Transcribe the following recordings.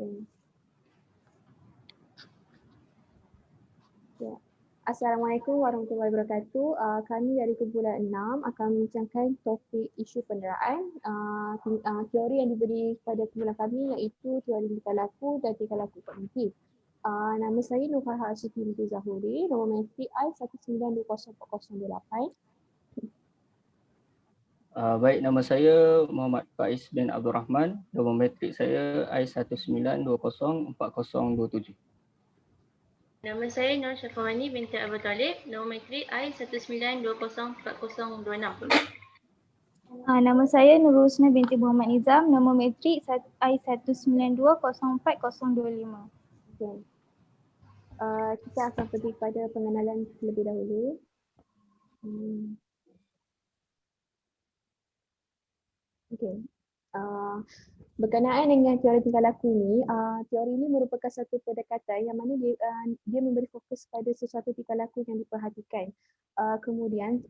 Okay. Ya. Assalamualaikum warahmatullahi wabarakatuh. Kami dari kumpulan 6 akan membincangkan topik isu penderaan. Teori yang diberi kepada kumpulan kami iaitu teori tingkah laku dan tingkah laku kognitif. Nama saya Nur Farha Asyifi binti Zahuri, nombor metrik I1920408. Baik, nama saya Muhammad Faiz bin Abdul Rahman. Nombor metrik saya I192040227. Nama saya Nur Syafawani binti Abu Talib. Nombor metrik I192040426. Nama saya Nurul Husna binti Muhammad Nizam. Nombor metrik I192040425. Okay. Kita akan pergi pada pengenalan terlebih dahulu. Okay. Berkenaan dengan teori tingkah laku ini, teori ini merupakan satu pendekatan yang mana dia memberi fokus pada sesuatu tingkah laku yang diperhatikan. Kemudian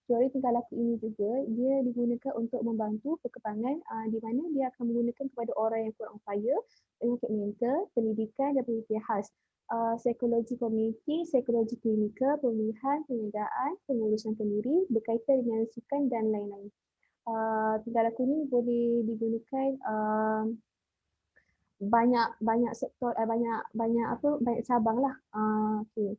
teori tingkah laku ini juga dia digunakan untuk membantu perkembangan di mana dia akan menggunakan kepada orang yang kurang upaya, penyakit mental, pendidikan dan penelitian khas. Psikologi komuniti, psikologi klinikal, pemulihan, penjagaan, pengurusan pendiri, berkaitan dengan sukan dan lain-lain. Tingkah laku ni boleh digunakan banyak sektor, banyak cabang lah. Okay.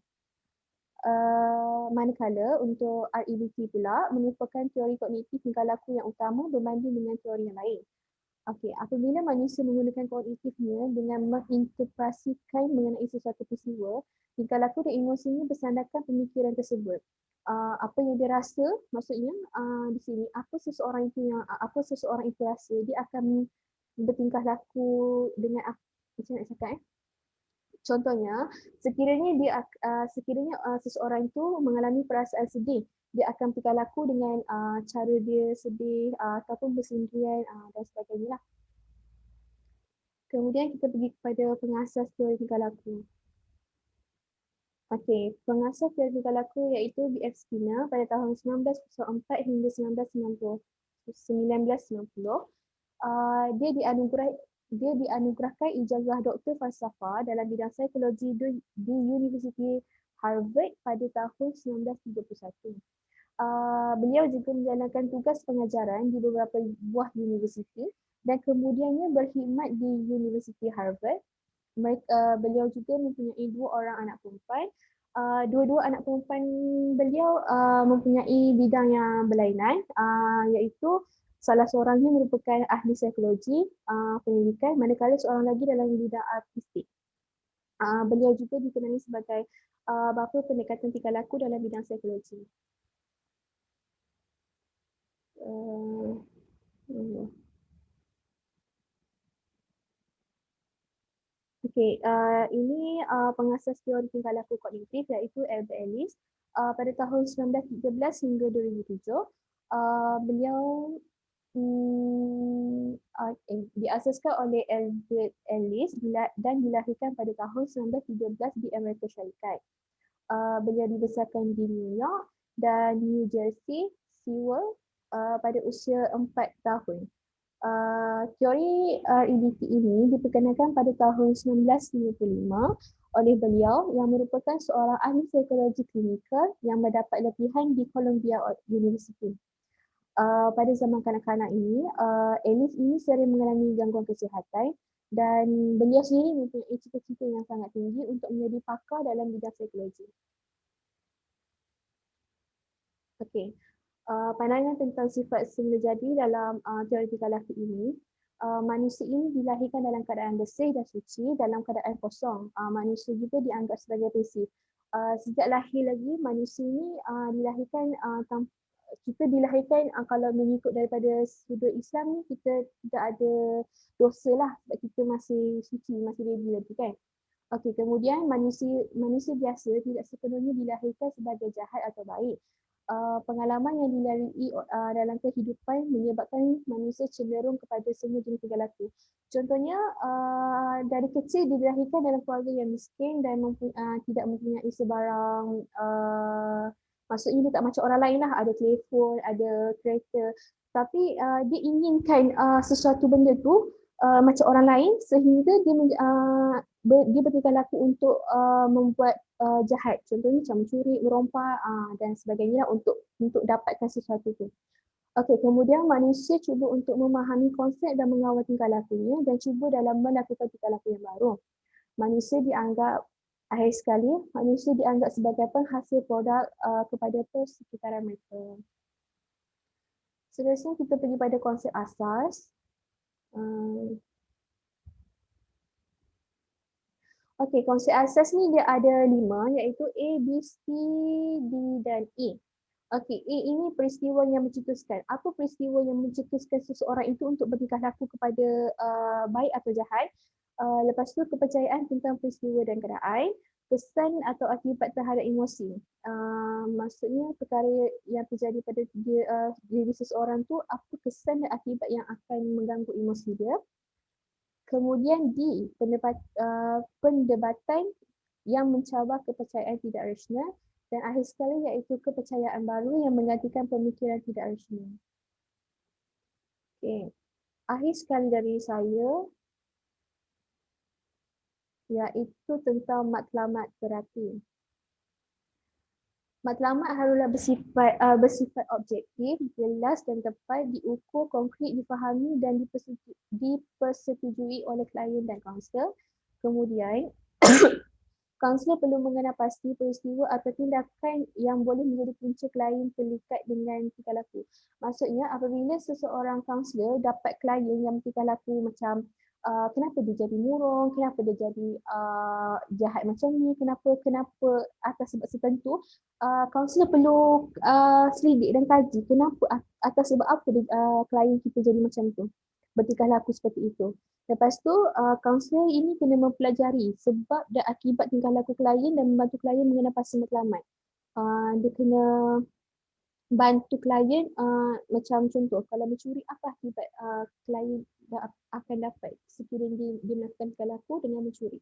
Manakala untuk REBT pula merupakan teori kognitif tingkah laku yang utama berbanding dengan teori yang lain. Okey, apabila manusia menggunakan kognitifnya dengan menginterpretasikan mengenai sesuatu peristiwa, tingkah laku dan emosinya bersandarkan pemikiran tersebut. Apa yang dia rasa, maksudnya di sini apa seseorang itu rasa, dia akan bertingkah laku dengan macam nak cakap Contohnya, sekiranya seseorang itu mengalami perasaan sedih, dia akan tingkah laku dengan cara dia sedih ataupun bersendirian dan sebagainya lah. Kemudian kita pergi kepada pengasas teori tingkah laku. Okey, pengasas teori tingkah laku iaitu B.F. Skinner pada tahun 1904 hingga 1990. Dia dianugerahkan ijazah doktor falsafah dalam bidang psikologi di Universiti Harvard pada tahun 1931. Beliau juga menjalankan tugas pengajaran di beberapa buah universiti dan kemudiannya berkhidmat di Universiti Harvard. Beliau juga mempunyai 2 orang anak perempuan. Dua-dua anak perempuan beliau mempunyai bidang yang berlainan, iaitu salah seorangnya merupakan ahli psikologi pendidikan, manakala seorang lagi dalam bidang artistik. Beliau juga dikenali sebagai bapa pendekatan tingkah laku dalam bidang psikologi. Okey, ini pengasas teori tingkah laku kognitif iaitu Albert Ellis pada tahun 1913 hingga 2007. Beliau diasaskan oleh Albert Ellis dan dilahirkan pada tahun 1913 di Amerika Syarikat. Beliau dibesarkan di New York dan New Jersey, Sewell pada usia 4 tahun. Teori REBT ini diperkenalkan pada tahun 1955 oleh beliau yang merupakan seorang ahli psikologi klinikal yang mendapat latihan di Columbia University. Pada zaman kanak-kanak ini, Ellis ini sering mengalami gangguan kesihatan dan beliau sendiri mempunyai cita-cita yang sangat tinggi untuk menjadi pakar dalam bidang psikologi. Okey. Pandangan tentang sifat semula jadi dalam teori tingkah laku ini, manusia ini dilahirkan dalam keadaan bersih dan suci, dalam keadaan kosong. Manusia juga dianggap sebagai pasif. Sejak lahir lagi manusia ini kita dilahirkan kalau mengikut daripada sudut Islam ni, kita tidak ada dosa lah sebab kita masih suci, masih baby lagi kan. Okey, kemudian manusia biasa tidak sepenuhnya dilahirkan sebagai jahat atau baik. Pengalaman yang dilalui dalam kehidupan menyebabkan manusia cenderung kepada semua jenis tingkah laku. Contohnya, dari kecil dilahirkan dalam keluarga yang miskin dan tidak mempunyai sebarang, maksudnya dia tak macam orang lain lah, ada telefon, ada kereta. Tapi dia inginkan sesuatu benda tu macam orang lain sehingga dia bertingkah laku untuk membuat jahat. Contohnya macam mencuri, merompak dan sebagainya untuk dapatkan sesuatu tu. Okey, kemudian manusia cuba untuk memahami konsep dan mengawal tingkah lakunya dan cuba dalam melakukan tingkah laku yang baru. Manusia dianggap sebagai penghasil produk kepada persekitaran mereka. Seterusnya kita pergi pada konsep asas. Okey, konsep asas ni dia ada 5 iaitu A, B, C, D dan E. Okey, A ini peristiwa yang mencetuskan. Apa peristiwa yang mencetuskan seseorang itu untuk bertingkah laku kepada baik atau jahat? Lepas tu kepercayaan tentang peristiwa dan keadaan, kesan atau akibat terhadap emosi. Maksudnya perkara yang terjadi pada diri seseorang tu, apa kesan dan akibat yang akan mengganggu emosi dia. Kemudian D, pendebatan yang mencabar kepercayaan tidak rasional dan akhir sekali iaitu kepercayaan baru yang menggantikan pemikiran tidak rasional. Okey. Akhir sekali dari saya iaitu tentang matlamat terapi. Matlamat haruslah bersifat objektif, jelas dan tepat, diukur, konkret, difahami dan dipersetujui oleh klien dan kaunselor. Kemudian, kaunselor perlu mengenal pasti peristiwa atau tindakan yang boleh menjadi punca klien terlibat dengan tingkah laku. Maksudnya, apabila seseorang kaunselor dapat klien yang tingkah laku macam kenapa dia jadi murung, kenapa dia jadi jahat macam ni, kenapa atas sebab tertentu, kaunselor perlu selidik dan kaji kenapa atas sebab apa klien kita jadi macam tu, bertingkah laku seperti itu. Lepas tu kaunselor ini kena mempelajari sebab dan akibat tingkah laku klien dan membantu klien mengenal pasti matlamat. Dia kena bantu klien macam contoh kalau mencuri apa akibat klien akan dapat sekiranya dia melakukan tingkah laku dengan mencuri.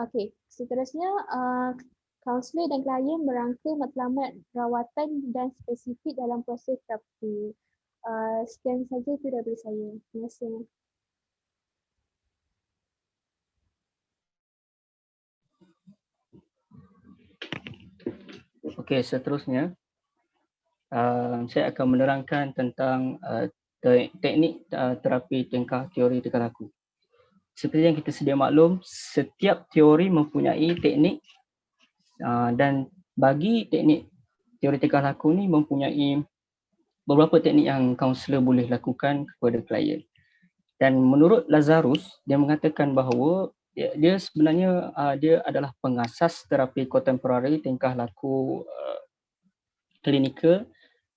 Okey, seterusnya kaunselor dan klien merangka matlamat rawatan dan spesifik dalam proses terapi. Sekian saja itu daripada saya. Terima kasih. Okey, seterusnya saya akan menerangkan tentang teknik terapi teori tingkah laku. Seperti yang kita sedia maklum, setiap teori mempunyai teknik dan bagi teknik teori tingkah laku ni mempunyai beberapa teknik yang kaunselor boleh lakukan kepada klien. Dan menurut Lazarus, dia mengatakan bahawa dia sebenarnya dia adalah pengasas terapi kontemporari tingkah laku klinikal.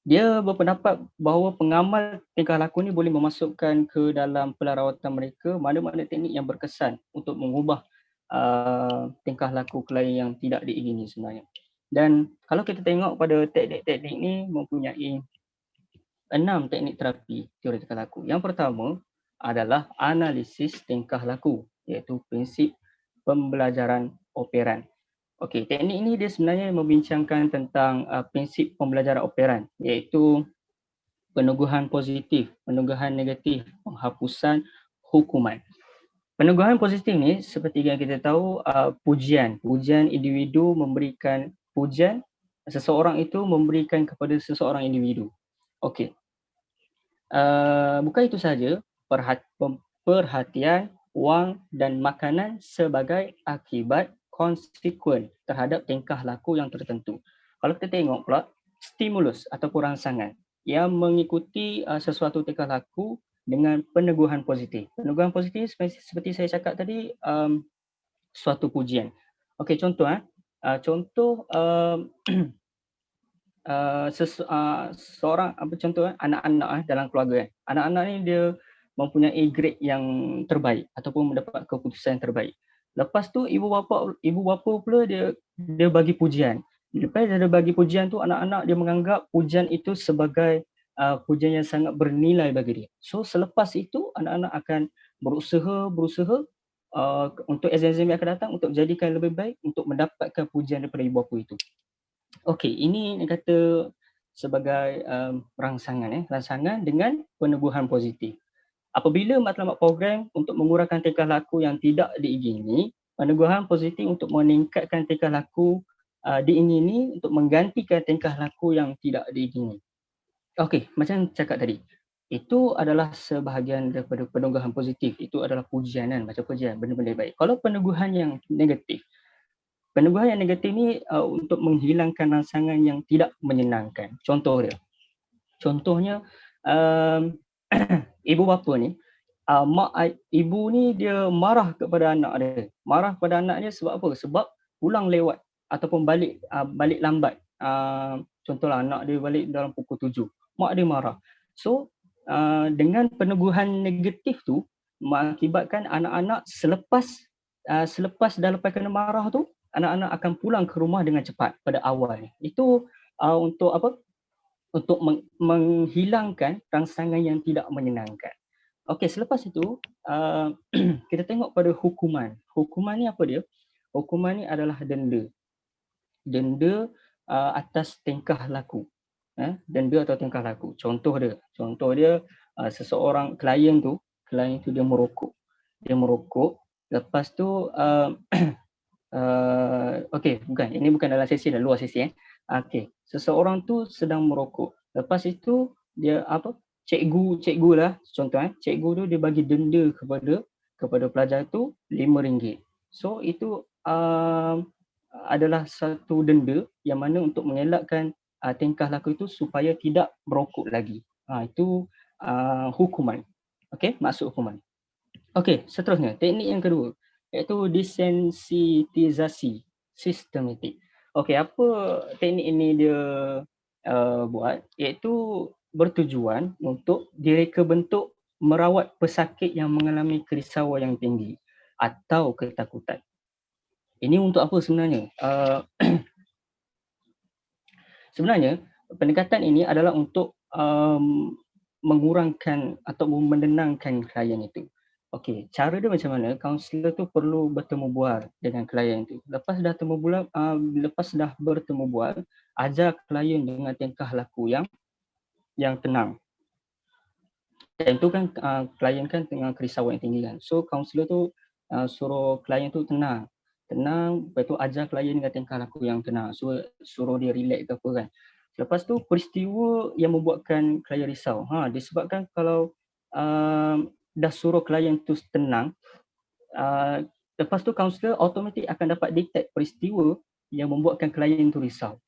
Dia berpendapat bahawa pengamal tingkah laku ni boleh memasukkan ke dalam pelarawatan mereka mana-mana teknik yang berkesan untuk mengubah tingkah laku klien yang tidak diingini sebenarnya. Dan kalau kita tengok pada teknik-teknik ni mempunyai 6 teknik terapi teori tingkah laku. Yang pertama adalah analisis tingkah laku, iaitu prinsip pembelajaran operan. Okey, teknik ini dia sebenarnya membincangkan tentang prinsip pembelajaran operan, iaitu peneguhan positif, peneguhan negatif, penghapusan hukuman. Peneguhan positif ni seperti yang kita tahu pujian individu memberikan pujian, seseorang itu memberikan kepada seseorang individu. Okey. Bukan itu saja, perhatian, wang dan makanan sebagai akibat konsekuen terhadap tingkah laku yang tertentu. Kalau kita tengok pula, stimulus ataupun rangsangan yang mengikuti sesuatu tingkah laku dengan peneguhan positif. Peneguhan positif seperti saya cakap tadi, suatu pujian. Okey, contoh seorang contoh anak-anak dalam keluarga. Anak-anak ni dia mempunyai grade yang terbaik ataupun mendapat keputusan yang terbaik. Lepas tu ibu bapa pula dia bagi pujian. Lepas dia bagi pujian tu, anak-anak dia menganggap pujian itu sebagai pujian yang sangat bernilai bagi dia. So selepas itu anak-anak akan berusaha untuk exam yang akan datang untuk jadikan lebih baik untuk mendapatkan pujian daripada ibu bapa itu. Okey, ini yang kata sebagai rangsangan dengan peneguhan positif. Apabila matlamat program untuk mengurangkan tingkah laku yang tidak diingini, peneguhan positif untuk meningkatkan tingkah laku diingini untuk menggantikan tingkah laku yang tidak diingini. Okey, macam cakap tadi, itu adalah sebahagian daripada peneguhan positif. Itu adalah pujian kan, macam pujian, benda-benda baik. Kalau peneguhan yang negatif ni untuk menghilangkan rangsangan yang tidak menyenangkan. Contohnya ibu bapa ni, ibu ni dia marah kepada anak dia. Marah kepada anak dia sebab apa? Sebab pulang lewat ataupun balik lambat. Contohlah anak dia balik dalam pukul 7. Mak dia marah. So dengan peneguhan negatif tu mengakibatkan anak-anak selepas dah lepas kena marah tu, anak-anak akan pulang ke rumah dengan cepat pada awal. Itu untuk apa? Untuk menghilangkan rangsangan yang tidak menyenangkan. Okey, selepas itu kita tengok pada hukuman. Hukuman ni apa dia? Hukuman ni adalah denda. Denda atas tingkah laku. Denda atau tingkah laku. Contoh dia seseorang klien tu dia merokok. Lepas tu okey, ini bukan dalam sesi dah, luar sesi Okey, seseorang tu sedang merokok. Lepas itu dia cikgu lah contoh cikgu tu dia bagi denda kepada pelajar tu RM5. So itu adalah satu denda yang mana untuk mengelakkan tingkah laku itu supaya tidak merokok lagi. Itu hukuman. Okey, maksud hukuman. Okey, seterusnya teknik yang kedua iaitu desensitisasi sistematik. Okey, apa teknik ini dia buat iaitu bertujuan untuk direka bentuk merawat pesakit yang mengalami kerisauan yang tinggi atau ketakutan. Ini untuk apa sebenarnya? Sebenarnya pendekatan ini adalah untuk mengurangkan atau menenangkan klien itu. Okey, cara dia macam mana? Kaunselor tu perlu bertemu bual dengan klien tu. Lepas dah bertemu bual, ajar klien dengan tingkah laku yang tenang. Dan tu kan klien kan tengah kerisauan yang tinggi kan. So kaunselor tu suruh klien tu tenang. Lepas tu ajar klien dengan tingkah laku yang tenang. Suruh dia relax ke apa kan. Lepas tu peristiwa yang membuatkan klien risau. Disebabkan kalau dah suruh klien tu tenang, lepas tu kaunselor automatik akan dapat detect peristiwa yang membuatkan klien tu risau.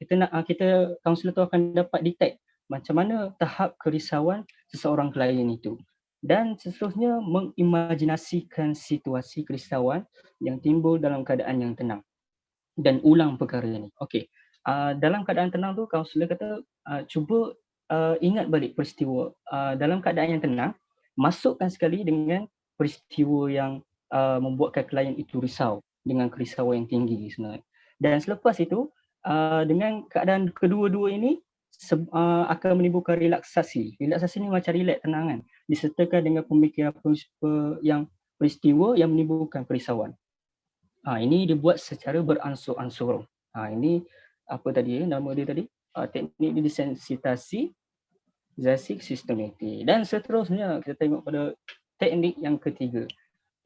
Kaunselor tu akan dapat detect macam mana tahap kerisauan seseorang klien itu. Dan seterusnya mengimajinasikan situasi kerisauan yang timbul dalam keadaan yang tenang dan ulang perkara ini. Okey. Dalam keadaan tenang tu kaunselor kata cuba ingat balik peristiwa dalam keadaan yang tenang, masukkan sekali dengan peristiwa yang membuatkan klien itu risau dengan kerisauan yang tinggi sebenarnya. Dan selepas itu dengan keadaan kedua-dua ini akan menimbulkan relaksasi. Relaksasi ni macam relax, tenang kan. Disertakan dengan pemikiran peristiwa yang menimbulkan kerisauan. Ini dibuat secara beransur-ansur. Ini apa tadi nama dia tadi? Teknik desensitasi sistematik. Dan seterusnya kita tengok pada teknik yang ketiga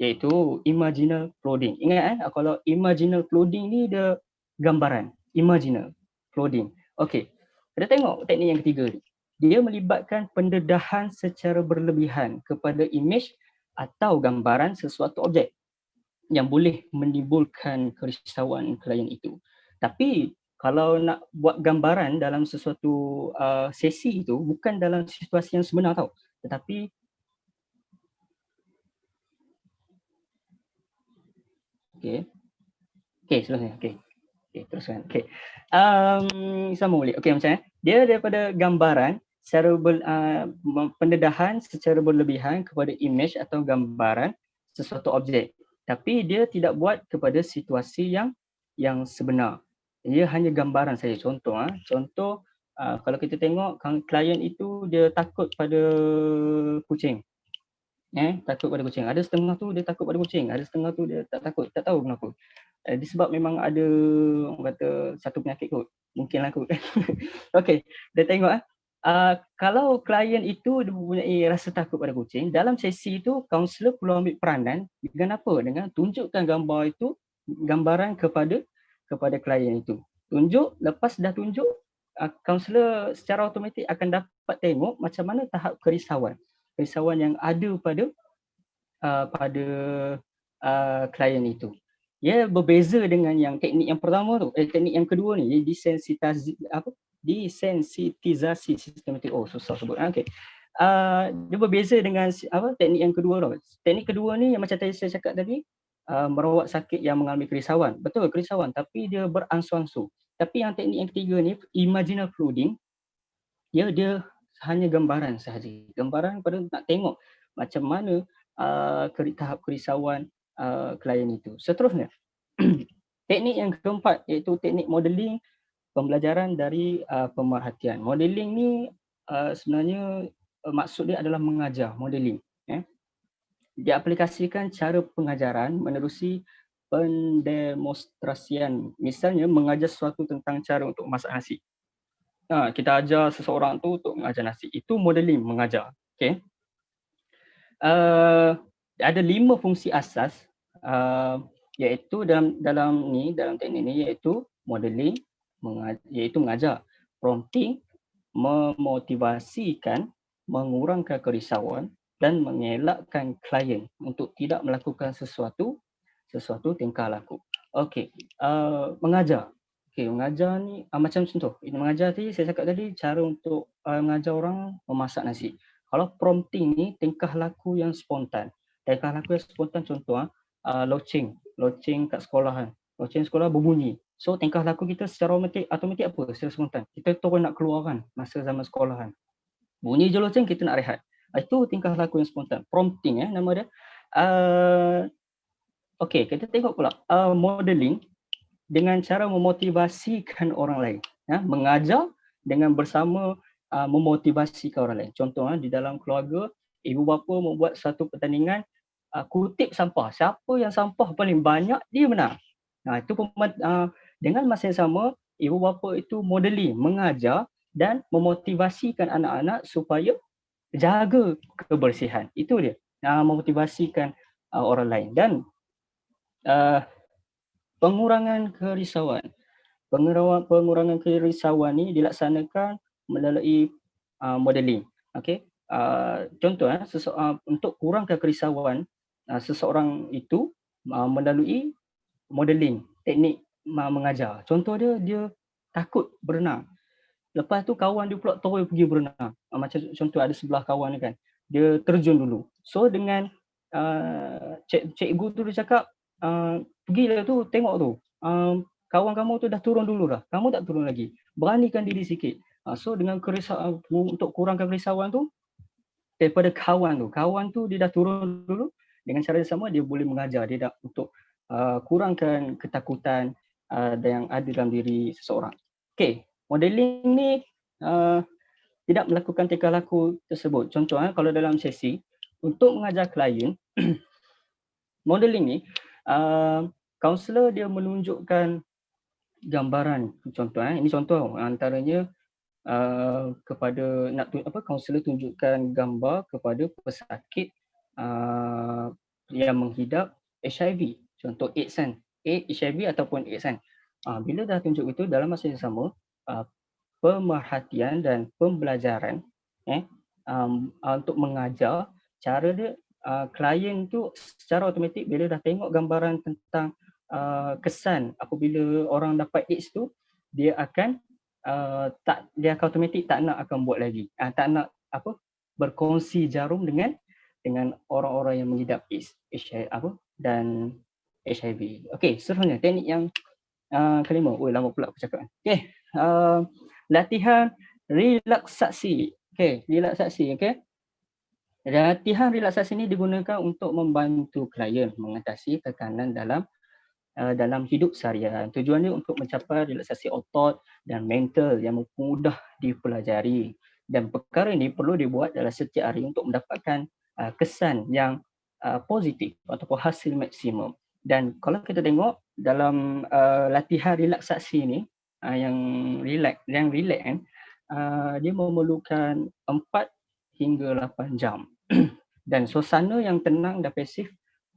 iaitu imaginal plotting. Ingat kalau imaginal plotting ni dia gambaran. Imaginal plotting. Okey. Kita tengok teknik yang ketiga ni. Dia melibatkan pendedahan secara berlebihan kepada image atau gambaran sesuatu objek yang boleh menimbulkan kerisauan klien itu. Tapi kalau nak buat gambaran dalam sesuatu sesi itu bukan dalam situasi yang sebenar tau. Tetapi seterusnya. Teruskan. Sama boleh. Macam dia daripada gambaran secara pendedahan secara berlebihan kepada image atau gambaran sesuatu objek. Tapi dia tidak buat kepada situasi yang sebenar. Ia hanya gambaran saja. Contoh kalau kita tengok klien itu dia takut pada kucing. Takut pada kucing. Ada setengah tu dia takut pada kucing, ada setengah tu dia tak takut, tak tahu kenapa. Disebab memang ada orang kata satu penyakit kot. Mungkinlah kot. Okey, kita tengok Kalau klien itu dia mempunyai rasa takut pada kucing, dalam sesi itu kaunselor perlu ambil peranan dengan apa? Dengan tunjukkan gambaran kepada klien itu. Tunjuk, lepas dah tunjuk, kaunselor secara automatik akan dapat tengok macam mana tahap kerisauan yang ada pada klien itu. Ia berbeza dengan yang teknik yang pertama tu, teknik yang kedua ni, desensitisasi sistematik. Oh, susah sebut. Okey. Dia berbeza dengan teknik yang kedua tu. Teknik kedua ni yang macam tadi saya cakap tadi, merawat sakit yang mengalami kerisauan. Betul, kerisauan, tapi dia beransur-ansur. Tapi yang teknik yang ketiga ni, imaginal flooding, dia hanya gambaran sahaja. Gambaran pada nak tengok macam mana tahap kerisauan klien itu. Seterusnya, teknik yang keempat iaitu teknik modeling pembelajaran dari pemerhatian. Modeling ni sebenarnya maksud dia adalah mengajar, modeling. Diaplikasikan cara pengajaran menerusi pendemonstrasian. Misalnya mengajar sesuatu tentang cara untuk masak nasi. Kita ajar seseorang tu untuk mengajar nasi. Itu modeling, mengajar. Okay. Ada 5 fungsi asas iaitu dalam teknik ni iaitu modeling, iaitu mengajar, prompting, memotivasikan, mengurangkan kerisauan dan mengelakkan klien untuk tidak melakukan sesuatu tingkah laku. Okey, mengajar. Okey, mengajar ni macam contoh. Ini mengajar tadi saya cakap tadi cara untuk mengajar orang memasak nasi. Kalau prompting ni tingkah laku yang spontan. Tingkah laku yang spontan contoh loceng kat sekolahan. Loceng sekolah berbunyi. So tingkah laku kita secara automatik apa? Secara spontan. Kita terus nak keluarkan masa zaman sekolahan. Bunyi je loceng, kita nak rehat. Itu tingkah laku yang spontan. Prompting nama dia. Okey, kita tengok pula modeling dengan cara memotivasikan orang lain. Mengajar dengan bersama memotivasikan orang lain. Contoh di dalam keluarga, ibu bapa membuat satu pertandingan kutip sampah. Siapa yang sampah paling banyak, dia menang. Itu dengan masa yang sama, ibu bapa itu modeling, mengajar dan memotivasikan anak-anak supaya jaga kebersihan. Itu dia, memotivasikan orang lain. Dan pengurangan kerisauan. Pengurangan kerisauan ni dilaksanakan melalui modeling. Okey. Contoh untuk kurangkan kerisauan seseorang itu melalui modeling, teknik mengajar. Contoh dia takut berenang. Lepas tu kawan dia pula terus pergi berenang. Macam contoh ada sebelah kawan dia kan. Dia terjun dulu. So dengan cikgu tu dia cakap, pergilah tu tengok tu. Kawan kamu tu dah turun dulu dah. Kamu tak turun lagi. Beranikan diri sikit. So dengan untuk kurangkan kerisauan tu daripada kawan tu dia dah turun dulu, dengan cara yang sama dia boleh mengajar dia untuk kurangkan ketakutan yang ada dalam diri seseorang. Okey, modeling ni tidak melakukan tingkah laku tersebut. Contoh kalau dalam sesi untuk mengajar klien modeling ni kaunselor dia menunjukkan gambaran. Contoh ini contoh antaranya kepada kaunselor tunjukkan gambar kepada pesakit yang menghidap HIV, contoh AIDS kan, HIV ataupun AIDS kan. Bila dah tunjuk itu, dalam masa yang sama pemerhatian dan pembelajaran untuk mengajar cara dia, klien tu secara automatik bila dah tengok gambaran tentang kesan apabila orang dapat AIDS tu, dia akan dia automatik tak nak akan buat lagi, tak nak berkongsi jarum dengan orang-orang yang mengidap AIDS dan HIV. Okey, seterusnya teknik yang kelima. Lama pula aku cakap. Okey, latihan relaksasi. Okey, relaksasi. Okey, latihan relaksasi ini digunakan untuk membantu klien mengatasi tekanan dalam hidup seharian. Tujuannya untuk mencapai relaksasi otot dan mental yang mudah dipelajari, dan perkara ini perlu dibuat dalam setiap hari untuk mendapatkan kesan yang positif ataupun hasil maksimum. Dan kalau kita tengok dalam latihan relaksasi ini yang relax kan, dia memerlukan 4 hingga 8 jam. Dan suasana yang tenang dan pasif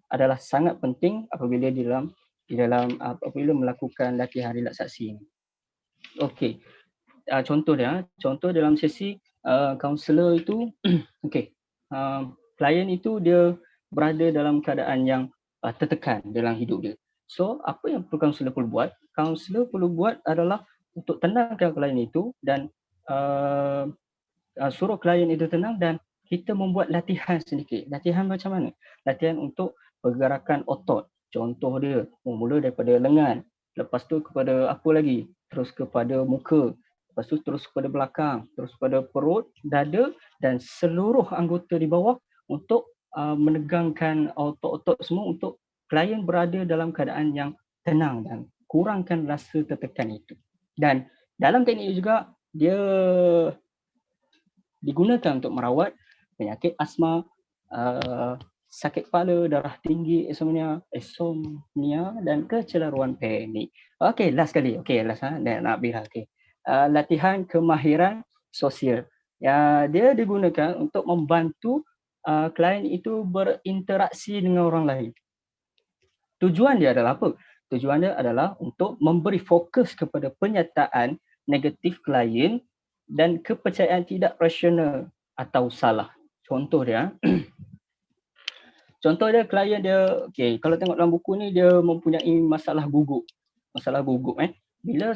adalah sangat penting apabila apabila melakukan latihan relaksasi ini. Okey. Contoh dalam sesi kaunselor itu okey. Klien itu dia berada dalam keadaan yang tertekan dalam hidup dia. So, apa yang kaunselor perlu buat? Kaunselor perlu buat adalah untuk tenangkan klien itu dan suruh klien itu tenang dan kita membuat latihan sedikit. Latihan macam mana? Latihan untuk pergerakan otot. Contoh dia, mula daripada lengan, lepas tu kepada apa lagi? Terus kepada muka, lepas tu terus kepada belakang, terus kepada perut, dada dan seluruh anggota di bawah untuk menegangkan otot-otot semua untuk klien berada dalam keadaan yang tenang dan kurangkan rasa tertekan itu. Dan dalam teknik juga dia digunakan untuk merawat penyakit asma, sakit kepala, darah tinggi, insomnia dan kecelaruan panik. Okey, last sekali. Okey, last nak habis. Okey. Latihan kemahiran sosial. Dia digunakan untuk membantu klien itu berinteraksi dengan orang lain. Tujuan dia adalah apa? Tujuan dia adalah untuk memberi fokus kepada penyataan negatif klien dan kepercayaan tidak rasional atau salah. Contoh dia klien dia, okey, kalau tengok dalam buku ni dia mempunyai masalah gugup. Bila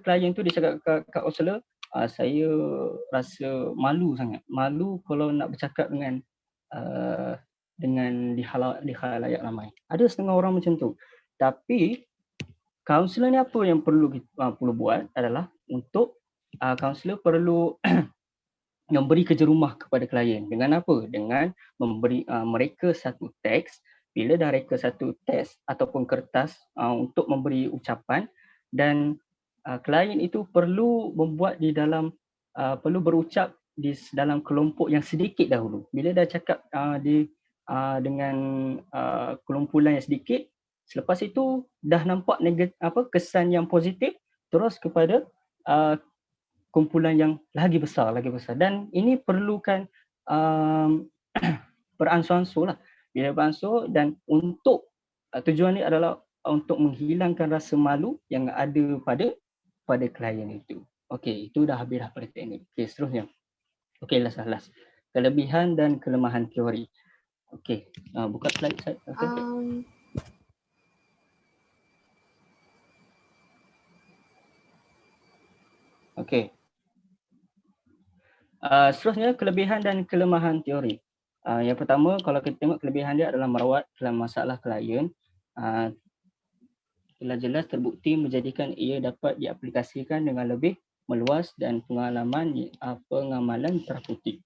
klien tu dia cakap kat kaunselor, saya rasa malu sangat. Malu kalau nak bercakap dengan di khalayak ramai. Ada setengah orang macam tu. Tapi kaunselor ni apa yang perlu buat adalah untuk kaunselor perlu memberi kerja rumah kepada klien. Dengan apa? Dengan memberi mereka satu teks. Bila dah reka satu teks ataupun kertas untuk memberi ucapan dan klien itu perlu membuat perlu berucap di dalam kelompok yang sedikit dahulu. Bila dah cakap dengan kelumpulan yang sedikit, selepas itu dah nampak kesan yang positif, terus kepada kumpulan yang lagi besar dan ini perlukan beransur-ansur lah. Bila beransur dan untuk tujuan ni adalah untuk menghilangkan rasa malu yang ada pada klien itu. Okey, itu dah habis pada teknik. Okey, seterusnya. Okey, last. Kelebihan dan kelemahan teori. Okey, buka slide. Okey. Seterusnya, kelebihan dan kelemahan teori. Yang pertama, kalau kita tengok kelebihan dia adalah merawat masalah klien. Jelas-jelas terbukti menjadikan ia dapat diaplikasikan dengan lebih meluas dan pengamalan terputih.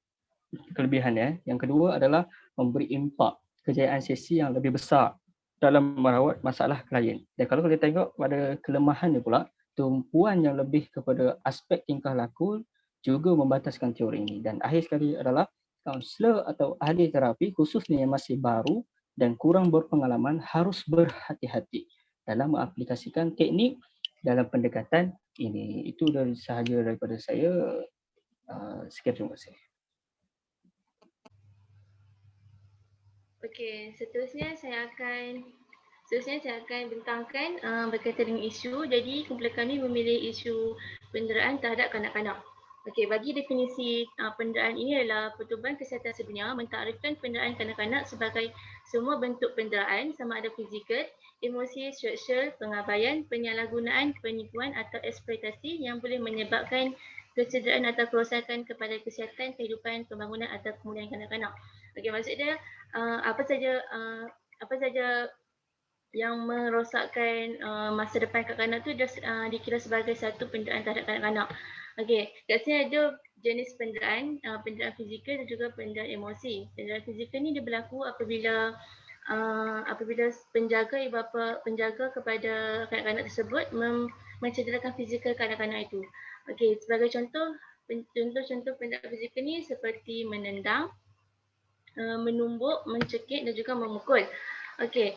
Kelebihan dia. Yang kedua adalah memberi impak kejayaan sesi yang lebih besar dalam merawat masalah klien. Dan kalau kita tengok pada kelemahan dia pula, tumpuan yang lebih kepada aspek tingkah laku juga membataskan teori ini. Dan akhir sekali adalah kaunselor atau ahli terapi khususnya yang masih baru dan kurang berpengalaman harus berhati-hati dalam mengaplikasikan teknik dalam pendekatan ini. Itu sahaja daripada saya. Sekian, terima kasih. Okey, seterusnya saya akan bentangkan berkaitan dengan isu. Jadi kumpulan kami memilih isu penderaan terhadap kanak-kanak. Okey, bagi definisi penderaan ini adalah Pertubuhan Kesihatan Sedunia mentakrikan penderaan kanak-kanak sebagai semua bentuk penderaan sama ada fizikal, emosi, seksual, pengabaian, penyalahgunaan, penipuan atau eksploitasi yang boleh menyebabkan kecederaan atau kerosakan kepada kesihatan, kehidupan, pembangunan atau kemuliaan kanak-kanak. Okey, maksudnya apa saja yang merosakkan masa depan kanak-kanak tu dikira sebagai satu penderaan terhadap kanak-kanak. Okey, kat sini ada jenis penderaan, penderaan fizikal dan juga penderaan emosi. Penderaan fizikal ni dia berlaku apabila penjaga ibu bapa penjaga kepada kanak-kanak tersebut mencederakan fizikal kanak-kanak itu. Okey, sebagai contoh penderaan fizikal ni seperti menendang, menumbuk, mencekik dan juga memukul. Okey,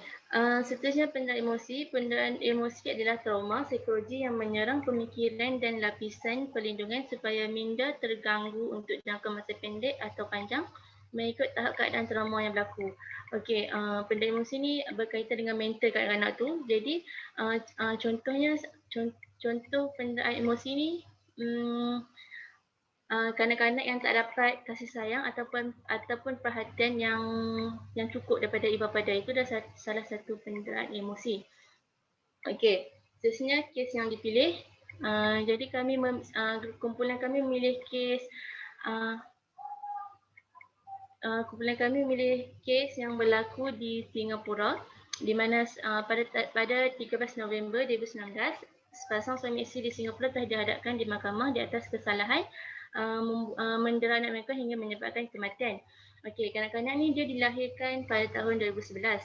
seterusnya penderaan emosi. Penderaan emosi adalah trauma psikologi yang menyerang pemikiran dan lapisan perlindungan supaya minda terganggu untuk jangka masa pendek atau panjang mengikut tahap keadaan trauma yang berlaku. Okey, penderaan emosi ni berkaitan dengan mental kanak-kanak tu. Jadi, contohnya, contoh penderaan emosi ni, kanak-kanak yang tak dapat kasih sayang ataupun perhatian yang cukup daripada ibu bapa dia, itu dah salah satu penderaan emosi. Okey, seterusnya kes yang dipilih. Jadi kumpulan kami memilih kes yang berlaku di Singapura, di mana pada 13 November 2019 sepasang suami isteri di Singapura telah dihadapkan di mahkamah di atas kesalahan mendera anak mereka hingga menyebabkan kematian. Okey, kanak-kanak ni dia dilahirkan pada tahun 2011.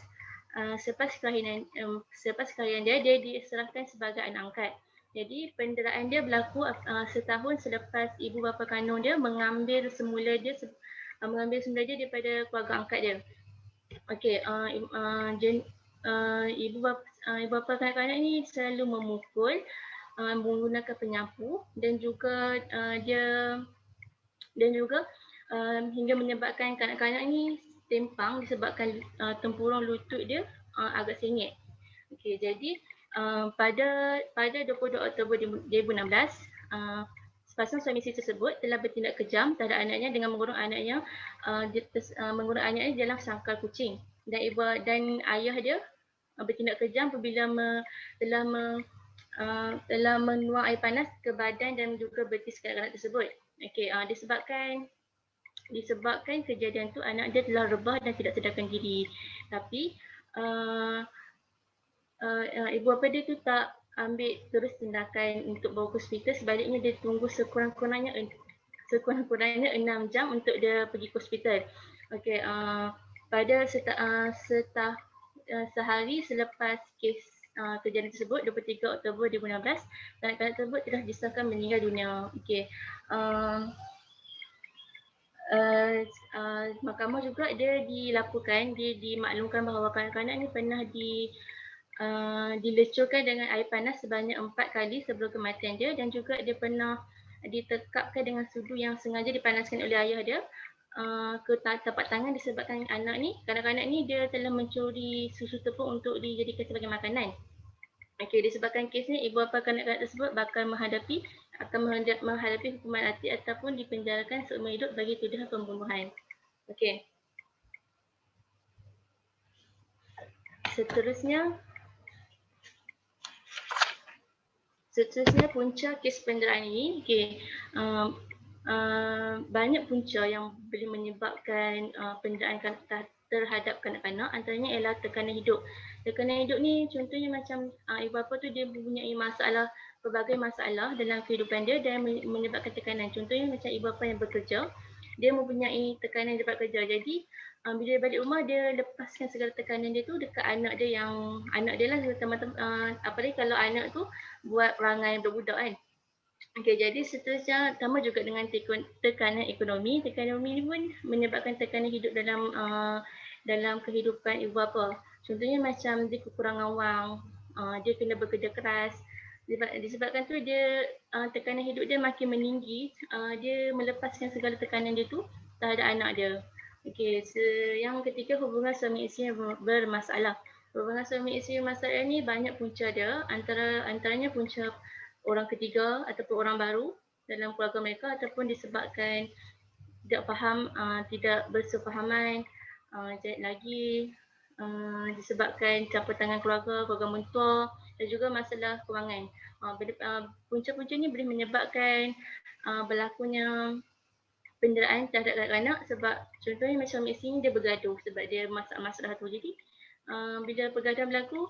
Selepas kelahiran dia diserahkan sebagai anak angkat. Jadi penderaan dia berlaku setahun selepas ibu bapa kandung dia mengambil semula dia daripada keluarga angkat dia. Okey, ibu bapa kanak-kanak ni selalu memukul, menggunakan penyapu dan juga hingga menyebabkan kanak-kanak ni tempang disebabkan tempurung lutut dia agak sengit. Okey, jadi pada 22 Oktober 2016, sepasang suami isteri tersebut telah bertindak kejam terhadap anaknya dengan mengurung anaknya dalam sangkar kucing, dan ayah dia bertindak kejam apabila telah menuang air panas ke badan dan juga betis kanak-kanak tersebut. Okey, disebabkan kejadian tu anak dia telah rebah dan tidak sedarkan diri. Tapi ibu bapa dia tu tak ambil terus tindakan untuk bawa ke hospital. Sebaliknya dia tunggu sekurang-kurangnya 6 jam untuk dia pergi ke hospital. Okey, pada sehari selepas kes kejadian tersebut, 23 Oktober 2016, kanak-kanak tersebut telah disahkan meninggal dunia. Okey, mahkamah juga dia dimaklumkan bahawa kanak-kanak ni pernah dilecurkan dengan air panas sebanyak 4 kali sebelum kematian dia, dan juga dia pernah ditekapkan dengan sudu yang sengaja dipanaskan oleh ayah dia ke tapak tangan disebabkan kanak-kanak ni dia telah mencuri susu tepung untuk dijadikan sebagai makanan. Okey, disebabkan kes ni, ibu bapa kanak-kanak tersebut akan menghadapi hukuman mati ataupun dipenjarakan seumur hidup bagi tuduhan pembunuhan. Okey. Seterusnya punca kes penderaan ini. Okey. Banyak punca yang boleh menyebabkan penderaan terhadap kanak-kanak. Antaranya ialah tekanan hidup. Tekanan hidup ni contohnya macam ibu bapa tu dia mempunyai pelbagai masalah dalam kehidupan dia dan menyebabkan tekanan. Contohnya macam ibu bapa yang bekerja, dia mempunyai tekanan daripada kerja. Jadi bila dia balik rumah, dia lepaskan segala tekanan dia tu dekat anak dia lah, teman-teman, apalagi kalau anak tu buat perangai budak kan. Okey, jadi seterusnya sama juga dengan tekanan ekonomi. Tekanan ekonomi ni pun menyebabkan tekanan hidup dalam kehidupan ibu bapa. Contohnya macam dia kekurangan wang, dia kena bekerja keras. Disebabkan tu dia tekanan hidup dia makin meninggi, dia melepaskan segala tekanan dia tu terhadap anak dia. Okey, yang ketiga, hubungan suami isteri bermasalah. Hubungan suami isteri bermasalah ni banyak punca dia, antaranya punca orang ketiga ataupun orang baru dalam keluarga mereka, ataupun disebabkan tidak faham, tidak bersefahaman, lagi disebabkan campur tangan keluarga mentua, dan juga masalah kewangan. Punca-punca ni boleh menyebabkan berlakunya penderaan terhadap kanak-kanak, sebab contohnya macam isteri ni dia bergaduh sebab dia masalah tu. Jadi bila pergaduhan berlaku,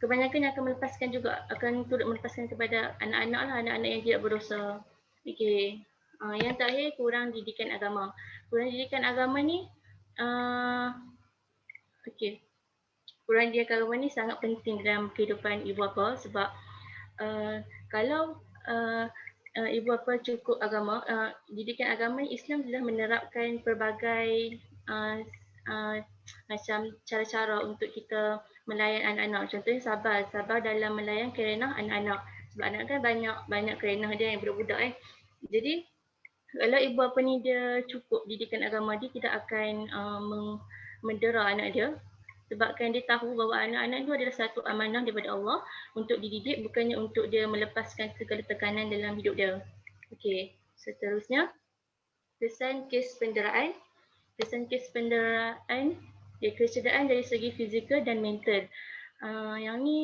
kebanyakan yang akan turut melepaskan kepada anak-anak yang tidak berdosa. Okey. Yang terakhir, kurang didikan agama. Kurang didikan agama ni kurang didikan agama ni sangat penting dalam kehidupan ibu bapa, sebab kalau ibu bapa cukup agama, didikan agama Islam telah menerapkan pelbagai macam cara-cara untuk kita melayan anak-anak. Contohnya sabar dalam melayan kerenah anak-anak. Sebab anak kan banyak kerenah dia yang budak-budak Jadi kalau ibu bapa ni dia cukup didikan agama, dia tidak akan mendera anak dia. Sebabkan dia tahu bahawa anak-anak itu adalah satu amanah daripada Allah untuk dididik, bukannya untuk dia melepaskan segala tekanan dalam hidup dia. Okey, seterusnya kesan kes penderaan. Kesan kes penderaan, kecederaan dari segi fizikal dan mental. Yang ni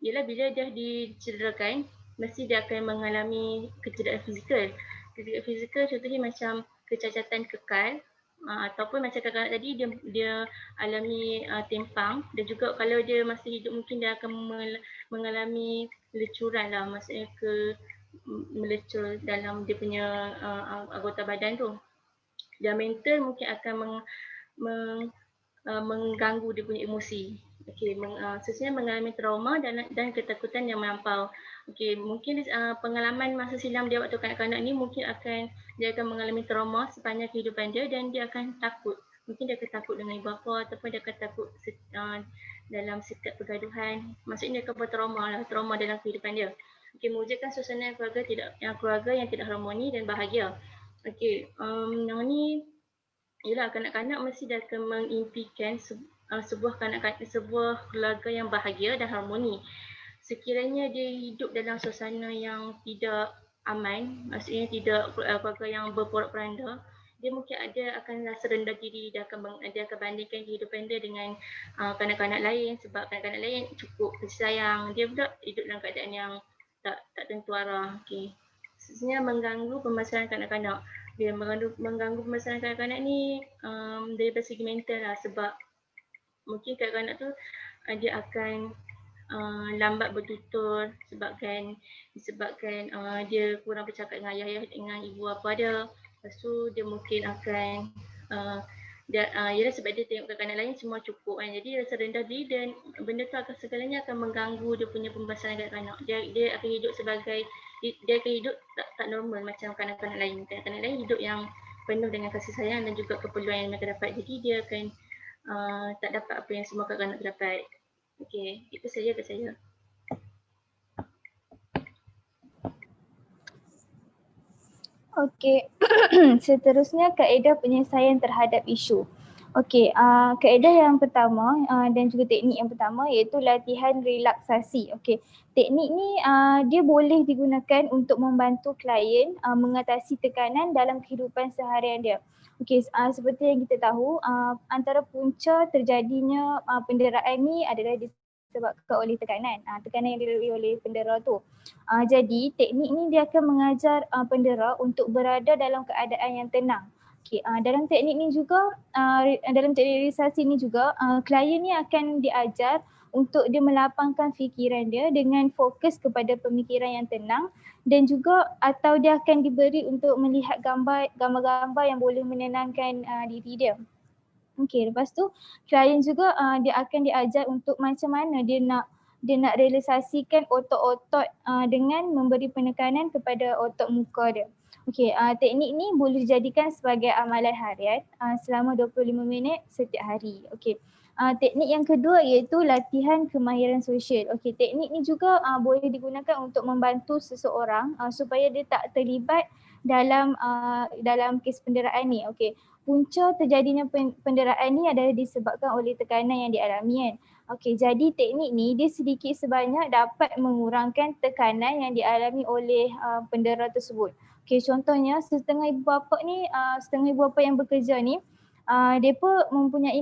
ialah bila dia dicederakan, mesti dia akan mengalami kecederaan fizikal. Kecederaan fizikal contohnya macam kecacatan kekal, ataupun macam kakak tadi dia alami timpang, dan juga kalau dia masih hidup mungkin dia akan mengalami lecuran lah, maksudnya melecur dalam dia punya anggota badan tu. Dan mental mungkin akan mengganggu dia punya emosi. Okey, sesuai mengalami trauma dan ketakutan yang melampau. Okey, mungkin pengalaman masa silam dia waktu kanak-kanak ni mungkin dia akan mengalami trauma sepanjang kehidupan dia, dan dia akan takut. Mungkin dia akan takut dengan ibu bapa, ataupun dia akan takut dalam sikap pergaduhan. Maksudnya dia akan bertrauma dalam kehidupan dia. Okey, mewujudkan suasana keluarga yang tidak harmoni dan bahagia. Okey, yang ni ialah kanak-kanak mesti dia akan mengimpikan sebuah keluarga yang bahagia dan harmoni. Sekiranya dia hidup dalam suasana yang tidak aman, maksudnya tidak keluarga yang berporak-poranda, dia mungkin akan rasa rendah diri, dia akan bandingkan kehidupan dia dengan kanak-kanak lain, sebab kanak-kanak lain cukup kasih sayang, dia pula hidup dalam keadaan yang tak tentu arah. Okey, sebenarnya mengganggu pemasaran kanak-kanak. Dia mengganggu pemasaran kanak-kanak ni dari segi mental lah, sebab mungkin kanak-kanak tu dia akan lambat bertutur disebabkan dia kurang bercakap dengan ayah dengan ibu bapa dia. Lepas tu dia mungkin akan ialah sebab dia tengok kanak-kanak lain semua cukup kan, jadi dia rasa rendah diri, dan benda tu segalanya akan mengganggu dia punya pembesaran kanak-kanak. Dia akan hidup dia akan hidup tak normal macam kanak-kanak lain. Kanak-kanak lain hidup yang penuh dengan kasih sayang dan juga keperluan yang mereka dapat. Jadi dia akan tak dapat apa yang semua kanak-kanak dapat. Okey, itu saja dari saya. Okey, seterusnya kaedah penyelesaian terhadap isu. Okey, kaedah yang pertama dan juga teknik yang pertama iaitu latihan relaksasi. Okey, teknik ni dia boleh digunakan untuk membantu klien mengatasi tekanan dalam kehidupan seharian dia. Okey, seperti yang kita tahu, antara punca terjadinya penderaan ni adalah disebabkan oleh tekanan yang dilalui oleh pendera tu. Jadi teknik ni dia akan mengajar pendera untuk berada dalam keadaan yang tenang. Okay, dalam teknik ni juga, dalam teknik relaksasi ni juga, klien ni akan diajar untuk dia melapangkan fikiran dia dengan fokus kepada pemikiran yang tenang, dan juga atau dia akan diberi untuk melihat gambar-gambar yang boleh menenangkan diri dia. Okey, lepas tu klien juga dia akan diajar untuk macam mana dia nak relaksasikan otot-otot dengan memberi penekanan kepada otot muka dia. Okey, teknik ni boleh dijadikan sebagai amalan harian selama 25 minit setiap hari. Okey. Teknik yang kedua iaitu latihan kemahiran sosial. Okey, teknik ni juga boleh digunakan untuk membantu seseorang supaya dia tak terlibat dalam kes penderaan ni. Okey. Punca terjadinya penderaan ni adalah disebabkan oleh tekanan yang dialami kan. Okey, jadi teknik ni dia sedikit sebanyak dapat mengurangkan tekanan yang dialami oleh pendera tersebut. Okey, contohnya setengah ibu bapa yang bekerja ni mereka mempunyai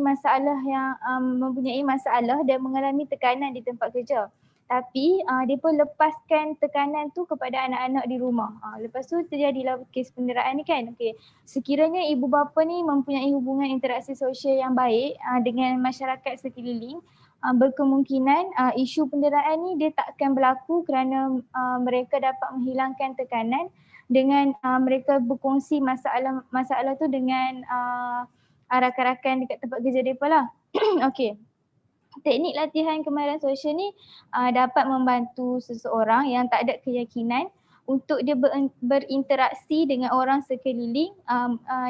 masalah dan mengalami tekanan di tempat kerja. Tapi mereka lepaskan tekanan tu kepada anak-anak di rumah. Lepas tu terjadilah kes penderaan ni kan. Okay. Sekiranya ibu bapa ni mempunyai hubungan interaksi sosial yang baik dengan masyarakat sekeliling, berkemungkinan isu penderaan ni dia tak akan berlaku kerana mereka dapat menghilangkan tekanan dengan mereka berkongsi masalah tu dengan rakan-rakan dekat tempat kerja mereka lah. Okay. Teknik latihan kemahiran sosial ni dapat membantu seseorang yang tak ada keyakinan untuk dia berinteraksi dengan orang sekeliling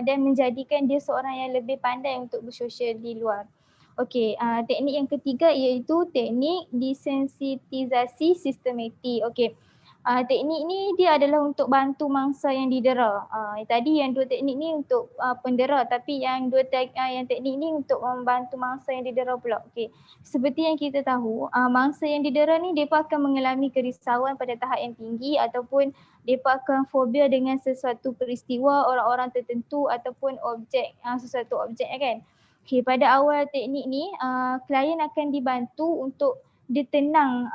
dan menjadikan dia seorang yang lebih pandai untuk bersosial di luar. Okey, teknik yang ketiga iaitu teknik desensitisasi sistematik. Okey. Teknik ni dia adalah untuk bantu mangsa yang didera. Tadi yang dua teknik ni untuk pendera, tapi yang yang teknik ni untuk membantu mangsa yang didera pula. Okey. Seperti yang kita tahu, mangsa yang didera ni mereka akan mengalami kerisauan pada tahap yang tinggi ataupun mereka akan fobia dengan sesuatu peristiwa, orang-orang tertentu ataupun objek, sesuatu objek kan. Okay, pada awal teknik ni, klien akan dibantu untuk dia tenang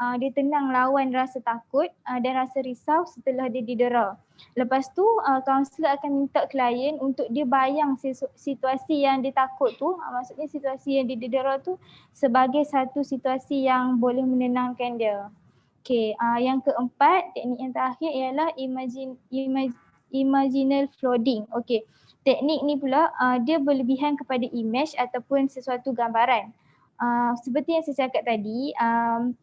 lawan rasa takut dan rasa risau setelah dia didera. Lepas tu, kaunselor akan minta klien untuk dia bayang situasi yang dia takut tu, maksudnya situasi yang dia didera tu sebagai satu situasi yang boleh menenangkan dia. Okay, yang keempat, teknik yang terakhir ialah imaginal flooding. Okay. Teknik ni pula dia berlebihan kepada image ataupun sesuatu gambaran. Seperti yang saya cakap tadi,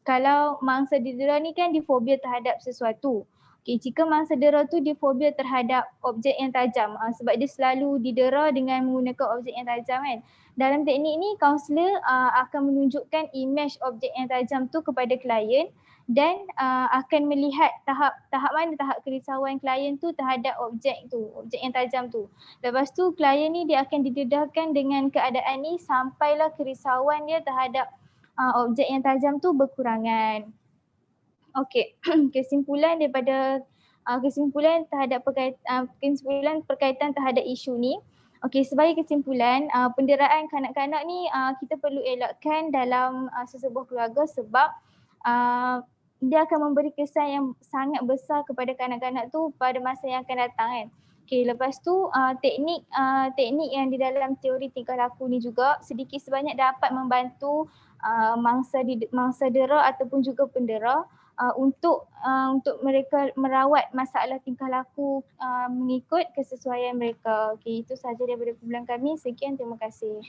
kalau mangsa didera ni kan dia fobia terhadap sesuatu. Okay, jika mangsa dera tu dia fobia terhadap objek yang tajam sebab dia selalu didera dengan menggunakan objek yang tajam kan. Dalam teknik ni kaunselor akan menunjukkan image objek yang tajam tu kepada klien dan akan melihat tahap kerisauan klien tu terhadap objek yang tajam tu. Lepas tu klien ni dia akan didedahkan dengan keadaan ni sampailah kerisauan dia terhadap objek yang tajam tu berkurangan. Okey, kesimpulan berkaitan terhadap isu ni. Okey, sebagai kesimpulan, penderaan kanak-kanak ni kita perlu elakkan dalam sesebuah keluarga sebab dia akan memberi kesan yang sangat besar kepada kanak-kanak tu pada masa yang akan datang kan. Okay, lepas tu teknik yang di dalam teori tingkah laku ni juga sedikit sebanyak dapat membantu mangsa dera ataupun juga pendera untuk mereka merawat masalah tingkah laku mengikut kesesuaian mereka. Okay, itu sahaja daripada kumpulan kami. Sekian, terima kasih.